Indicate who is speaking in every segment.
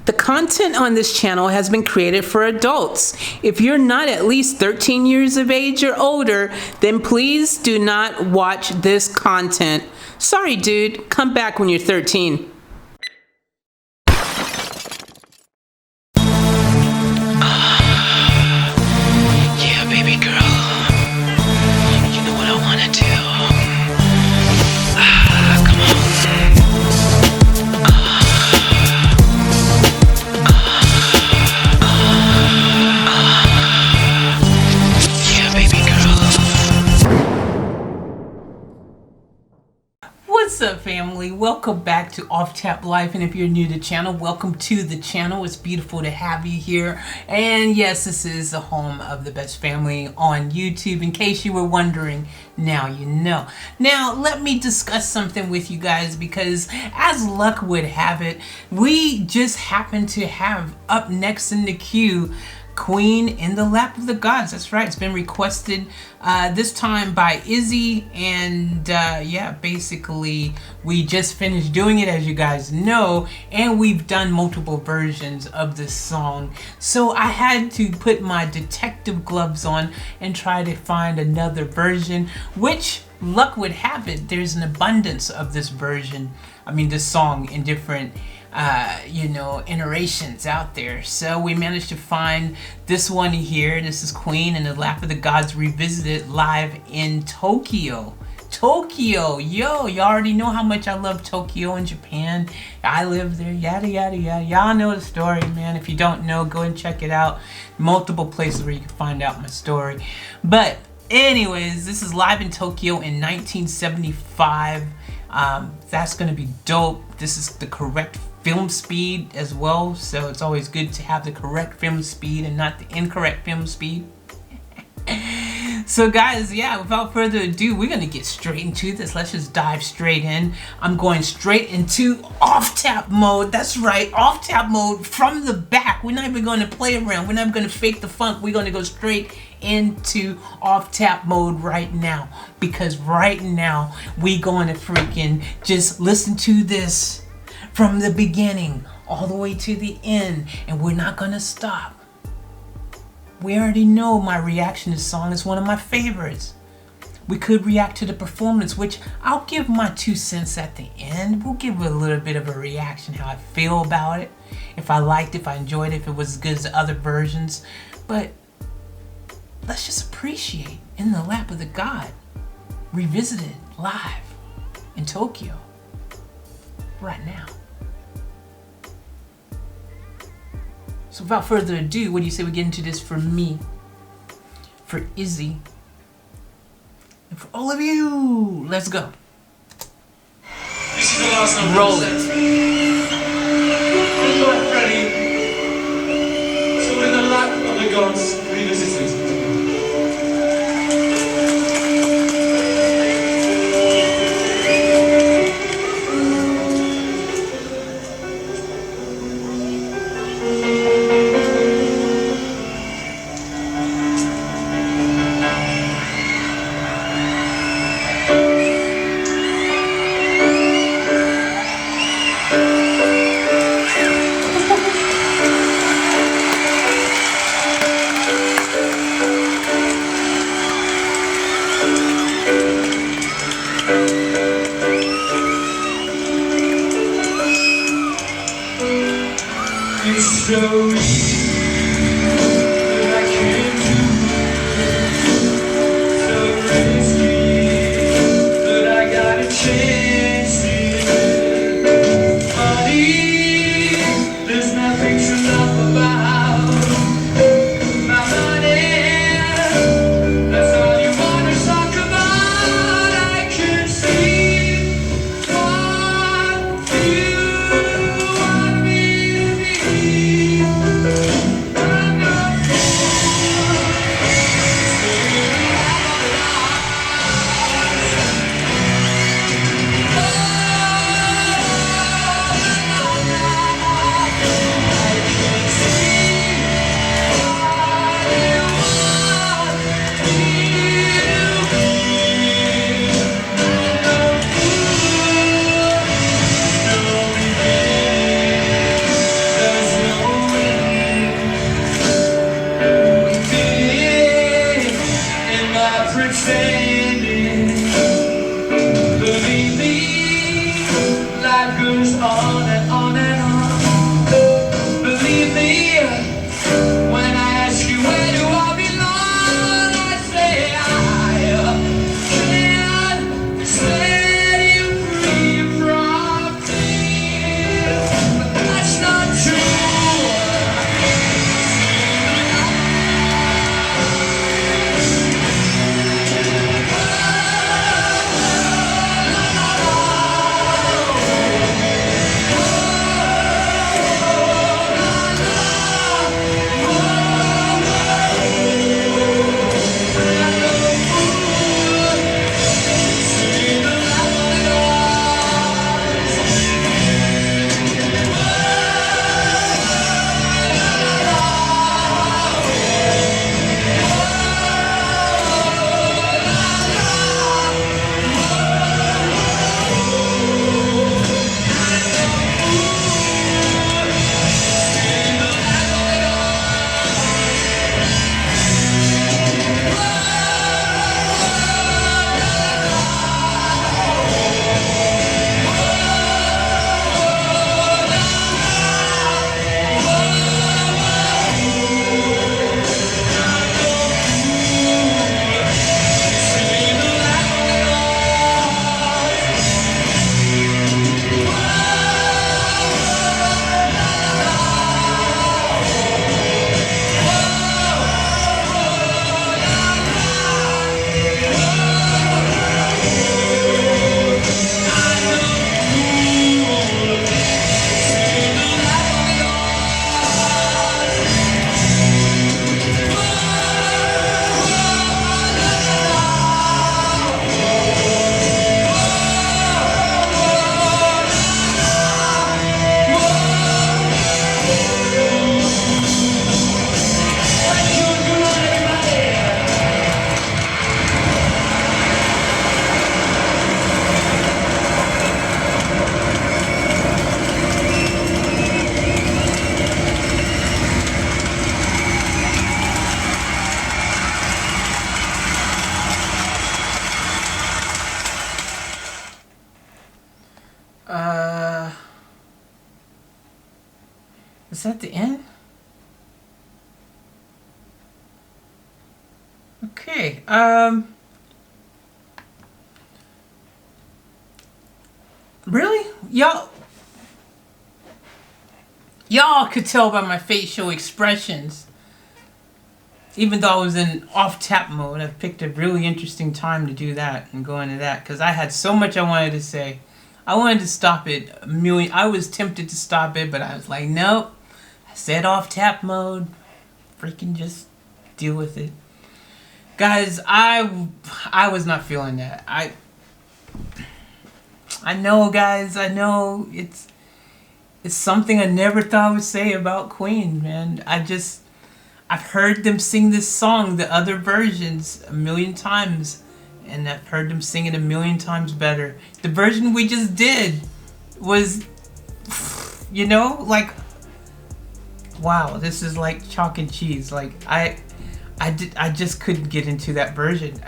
Speaker 1: The content on this channel has been created for adults. If you're not at least 13 years of age or older, then please do not watch this content. Sorry, dude. Come back when you're 13.
Speaker 2: Yeah, baby girl. You know what I wanna do. Come on. Yeah, baby girl.
Speaker 1: What's up, family? Welcome back to Off Tap Life, and if you're new to the channel, welcome to the channel. It's beautiful to have you here, and yes, this is the home of the best family on YouTube. In case you were wondering, now you know. Now let me discuss something with you guys, because as luck would have it, we just happen to have up next in the queue Queen in the Lap of the Gods. That's right, it's been requested this time by Izzy, and yeah, basically we just finished doing it, as you guys know, and we've done multiple versions of this song, so I had to put my detective gloves on and try to find another version, which luck would have it, there's an abundance of this version, this song in different iterations out there. So we managed to find this one here. This is Queen in the Lap of the Gods revisited live in Tokyo. Tokyo, yo, y'all already know how much I love Tokyo in Japan. I live there, yada yada yada. Y'all know the story, man. If you don't know, go and check it out. Multiple places where you can find out my story. But anyways, this is live in Tokyo in 1975. That's gonna be dope. This is the correct film speed as well, so it's always good to have the correct film speed and not the incorrect film speed. So guys, yeah, without further ado, we're gonna get straight into this. Let's just dive straight in. I'm going straight into off tap mode. That's right, off tap mode from the back. We're not even gonna play around. We're not gonna fake the funk. We're gonna go straight into off tap mode right now, because right now we going to freaking just listen to this from the beginning all the way to the end, and we're not gonna stop. We already know my reaction to this song is one of my favorites. We could react to the performance, which I'll give my 2 cents at the end. We'll give a little bit of a reaction, how I feel about it, if I liked it, if I enjoyed it, if it was as good as the other versions. But let's just appreciate In the Lap of the God, revisited live in Tokyo right now. So without further ado, what do you say we get into this for me, for Izzy, and for all of you? Let's go.
Speaker 3: This is the last one.
Speaker 1: Roll it.
Speaker 3: Good luck, Freddie. So in the Lap of the Gods revisited. It's so easy that I can't do, so risky that I gotta chase it. Funny, there's nothing to love about my money. That's all you wanna talk about. I can see what you want me to be.
Speaker 1: Is that the end? Okay. Really? Y'all could tell by my facial expressions. Even though I was in off-tap mode, I picked a really interesting time to do that and go into that because I had so much I wanted to say. I wanted to stop it a million. I was tempted to stop it, but I was like, nope. I said off-tap mode. Freaking just deal with it. Guys, I was not feeling that. I know, guys. I know it's something I never thought I would say about Queen, man. I've heard them sing this song, the other versions, a million times, and I've heard them sing it a million times better. The version we just did was, you know, like, wow, this is like chalk and cheese. Like I just couldn't get into that version.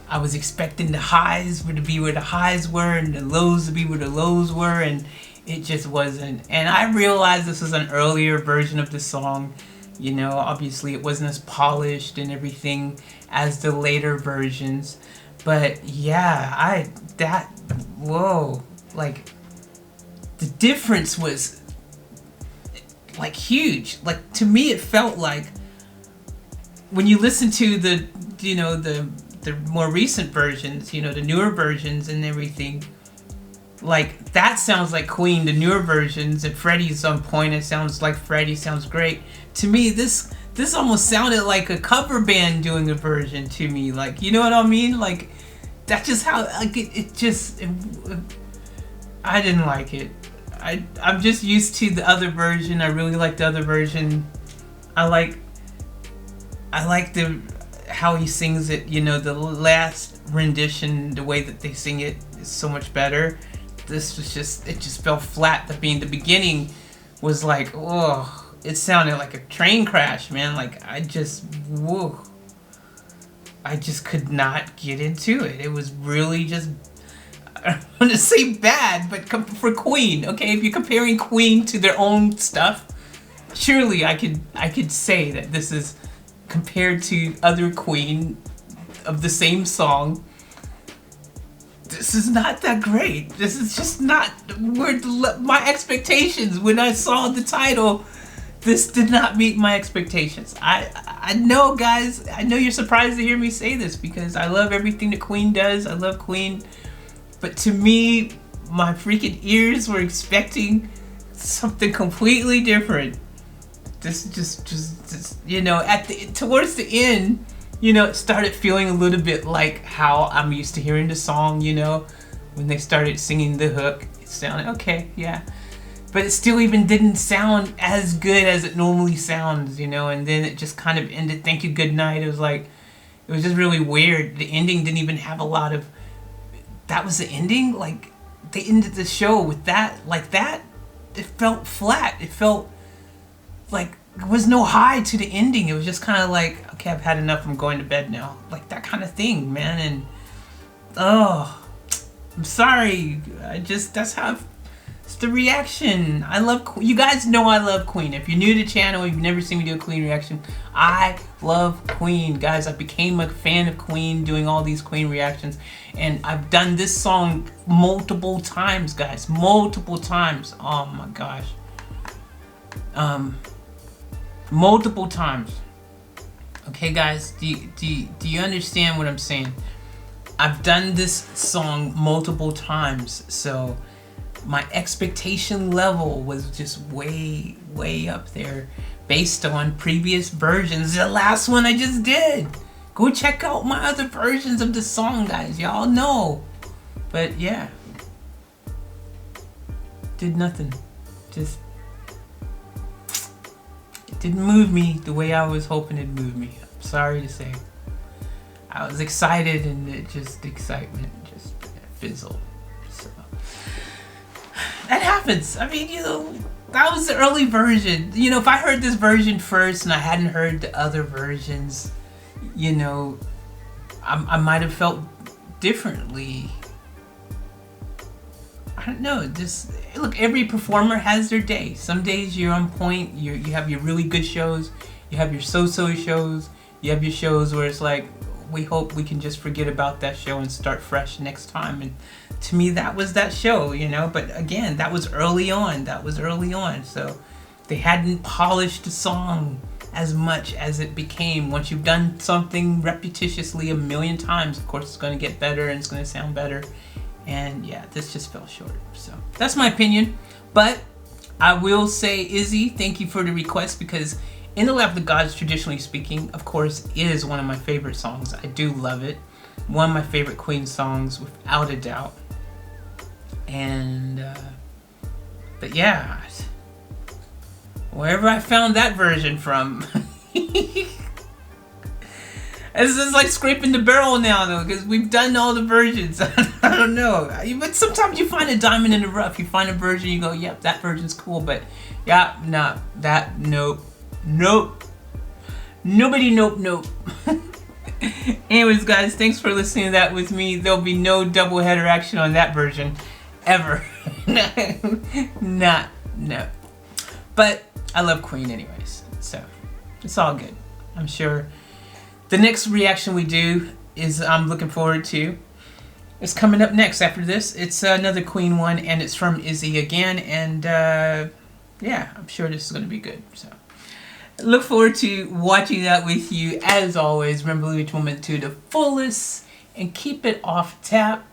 Speaker 1: I was expecting the highs to be where the highs were and the lows to be where the lows were, and it just wasn't. And I realized this was an earlier version of the song. You know, obviously it wasn't as polished and everything as the later versions. But yeah, whoa, like the difference was like huge. Like to me, it felt like when you listen to the more recent versions, you know, the newer versions and everything, like that sounds like Queen, the newer versions, and Freddie's on point. It sounds like Freddie, sounds great. To me, this almost sounded like a cover band doing a version to me. Like, you know what I mean? Like, that's just how, like, I didn't like it. I'm just used to the other version. I really like the other version. I like how he sings it, you know, the last rendition, the way that they sing it is so much better. This was it just fell flat. The beginning was like, oh, it sounded like a train crash, man. Like I just could not get into it. It was really just, I don't want to say bad, but for Queen, okay, if you're comparing Queen to their own stuff, surely I could say that this is, compared to other Queen of the same song, this is not that great. This is just not where my expectations when I saw the title. This did not meet my expectations. I know, guys. I know you're surprised to hear me say this because I love everything that Queen does. I love Queen, but to me, my freaking ears were expecting something completely different. This just you know, towards the end, you know, it started feeling a little bit like how I'm used to hearing the song, you know, when they started singing the hook. It sounded okay, yeah, but it still even didn't sound as good as it normally sounds, you know. And then it just kind of ended, thank you, good night. It was like, it was just really weird. The ending didn't even have a lot of, that was the ending. Like they ended the show with that, like that. It felt flat. It felt like there was no high to the ending. It was just kind of like, okay, I've had enough, I'm going to bed now. Like that kind of thing, man. And oh, I'm sorry. That's how it's the reaction. I love, you guys know I love Queen. If you're new to the channel, you've never seen me do a Queen reaction, I love Queen, guys. I became a fan of Queen doing all these Queen reactions, and I've done this song multiple times, guys, multiple times. Oh my gosh. Multiple times. Okay, guys, do you understand what I'm saying? I've done this song multiple times, so my expectation level was just way up there based on previous versions. The last one I just did. Go check out my other versions of the song, guys. Y'all know. But yeah, did nothing. Just didn't move me the way I was hoping it'd move me. I'm sorry to say. I was excited and the excitement just fizzled. So that happens. I mean, you know, that was the early version. You know, if I heard this version first and I hadn't heard the other versions, you know, I might have felt differently. I don't know, just look, every performer has their day. Some days you're on point, you have your really good shows, you have your so-so shows, you have your shows where it's like, we hope we can just forget about that show and start fresh next time. And to me, that was that show, you know. But again, that was early on. So they hadn't polished the song as much as it became. Once you've done something repetitiously a million times, of course it's going to get better and it's going to sound better. And yeah, this just fell short. So that's my opinion. But I will say, Izzy, thank you for the request, because In the Lap of the Gods, traditionally speaking, of course, is one of my favorite songs. I do love it. One of my favorite Queen songs, without a doubt. And, but yeah, wherever I found that version from, this is like scraping the barrel now, though, because we've done all the versions. I don't know. But sometimes you find a diamond in the rough. You find a version, you go, yep, that version's cool. But yeah, nah, that, nope. Nobody, nope. Anyways, guys, thanks for listening to that with me. There'll be no double header action on that version, ever. No. But I love Queen anyways, so it's all good. I'm sure the next reaction we do is, I'm looking forward to, it's coming up next after this. It's another Queen one, and it's from Izzy again, and yeah, I'm sure this is going to be good. So look forward to watching that with you. As always, remember, live each moment to the fullest and keep it off tap.